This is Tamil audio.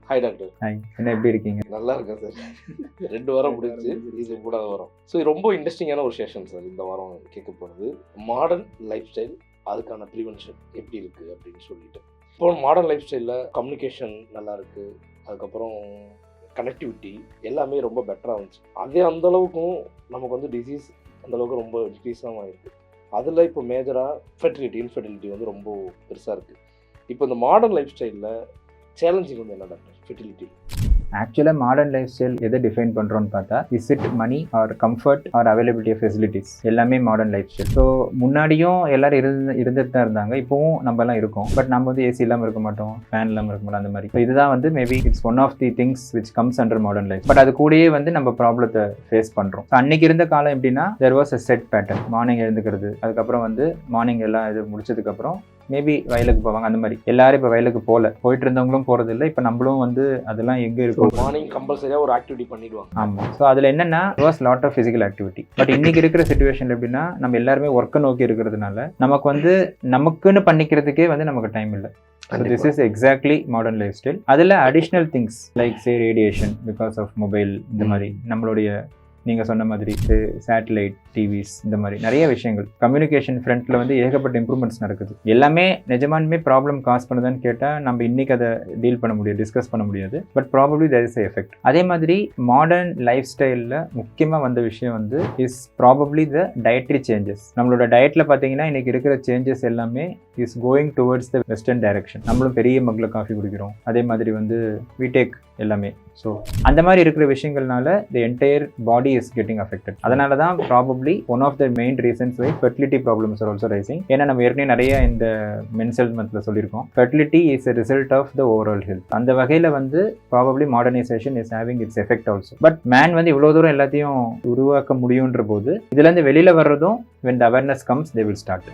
Hi doctor. ஹாய், என்ன எப்படி இருக்கீங்க? நல்லா இருக்கேன் சார். 2 வாரம் முடிச்சு, இது 3வது வாரம். ஸோ ரொம்ப இன்ட்ரெஸ்டிங்கான ஒரு செஷன் சார் இந்த வாரம் கேட்க போகிறது. மாடர்ன் லைஃப் ஸ்டைல், அதுக்கான ப்ரிவென்ஷன் எப்படி இருக்குது அப்படின்னு சொல்லிட்டு. இப்போ மாடர்ன் லைஃப் ஸ்டைலில் கம்யூனிகேஷன் நல்லா இருக்குது, அதுக்கப்புறம் கனெக்டிவிட்டி எல்லாமே ரொம்ப பெட்டராக இருந்துச்சு. அதே அந்தளவுக்கும் நமக்கு வந்து டிசீஸ் அந்தளவுக்கு ரொம்ப இன்க்ரீஸாகவும் ஆகிருக்கு. அதில் இப்போ மேஜராக இன்ஃபெர்டிலிட்டி வந்து ரொம்ப பெருசாக இருக்குது. இப்போ இந்த மாடர்ன் லைஃப் ஸ்டைலில் சேலஞ்சிங் வந்து என்ன டாக்டர் ஃபெர்டிலிட்டி? ஆக்சுவலாக மாடர்ன் லைஃப் ஸ்டைல் எதை டிஃபைன் பண்ணுறோன்னு பார்த்தா, is it money or comfort or availability of facilities, எல்லாமே மாடர்ன் லைஃப் ஸ்டைல். ஸோ முன்னாடியும் எல்லாரும் இருந்துட்டு தான் இருந்தாங்க, இப்போவும் நம்மலாம் இருக்கோம். பட் நம்ம வந்து ஏசி இல்லாமல் இருக்க மாட்டோம், ஃபேன் இல்லாமல் இருக்க மாட்டோம், அந்த மாதிரி. ஸோ இதுதான் வந்து maybe it's one of the things which comes under modern life. But அது கூடயே வந்து நம்ம ப்ராப்ளத்தை ஃபேஸ் பண்ணுறோம். ஸோ அன்னைக்கு இருந்த காலம் எப்படின்னா, there was a set pattern. Morning எழுந்துக்கிறது, அதுக்கப்புறம் வந்து மார்னிங் எல்லாம் இது முடிச்சதுக்கப்புறம் மேபி வயலுக்கு போவாங்க. அந்த மாதிரி எல்லாரும் இப்போ வயலுக்கு போயிட்டு இருந்தவங்களும் போகிறது இல்லை. இப்போ நம்மளும் வந்து அதெல்லாம் எங்கே இருக்கும், மார்னிங் கம்பல்சரியாக ஒரு ஆக்டிவிட்டி பண்ணிடுவாங்க. ஆமாம். ஸோ அதில் என்னென்னா was lot of physical activity. But இன்னைக்கு இருக்கிற சிச்சுவேஷன் எப்படின்னா, நம்ம எல்லாருமே ஒர்க்கை நோக்கி இருக்கிறதுனால நமக்கு வந்து நமக்குன்னு பண்ணிக்கிறதுக்கே வந்து நமக்கு டைம் இல்லை. So this is exactly modern lifestyle. அதில் additional things like say radiation because of mobile, இந்த மாதிரி நம்மளுடைய நீங்கள் சொன்ன மாதிரி சேட்டலைட் டிவிஸ், இந்த மாதிரி நிறைய விஷயங்கள் கம்யூனிகேஷன் ஃப்ரண்ட்டில் வந்து ஏகப்பட்ட இம்ப்ரூவ்மெண்ட்ஸ் நடக்குது. எல்லாமே நிஜமானுமே ப்ராப்ளம் காஸ் பண்ணுதுன்னு கேட்டால் நம்ம இன்றைக்கி அதை டீல் பண்ண முடியாது, டிஸ்கஸ் பண்ண முடியாது. But probably there is a effect. அதே மாதிரி மாடர்ன் லைஃப் ஸ்டைலில் முக்கியமாக வந்த விஷயம் வந்து is probably the dietary changes. நம்மளோட டயட்டில் பார்த்தீங்கன்னா இன்றைக்கி இருக்கிற சேஞ்சஸ் எல்லாமே is going towards the western direction. நம்மளும் பெரிய மக்ல காஃபி குடிக்கிறோம், அதே மாதிரி வந்து வி டேக் எல்லாமே. ஸோ அந்த மாதிரி இருக்கிற விஷயங்கள்னால the entire body is getting affected. அதனால தான் probably one of the main reasons why fertility problems are also rising. ஏன்னா நம்ம ஏற்கனவே நிறைய இந்த மென்ஸ் ஹெல்த் மந்த்தில் சொல்லியிருக்கோம், fertility is a result of the overall health. அந்த வகையில் வந்து probably modernisation is having its effect also. But man வந்து இவ்வளோ தூரம் எல்லாத்தையும் உருவாக்க முடியுன்ற போது இதுலேருந்து வெளியில் வர்றதும் when the awareness comes they will start.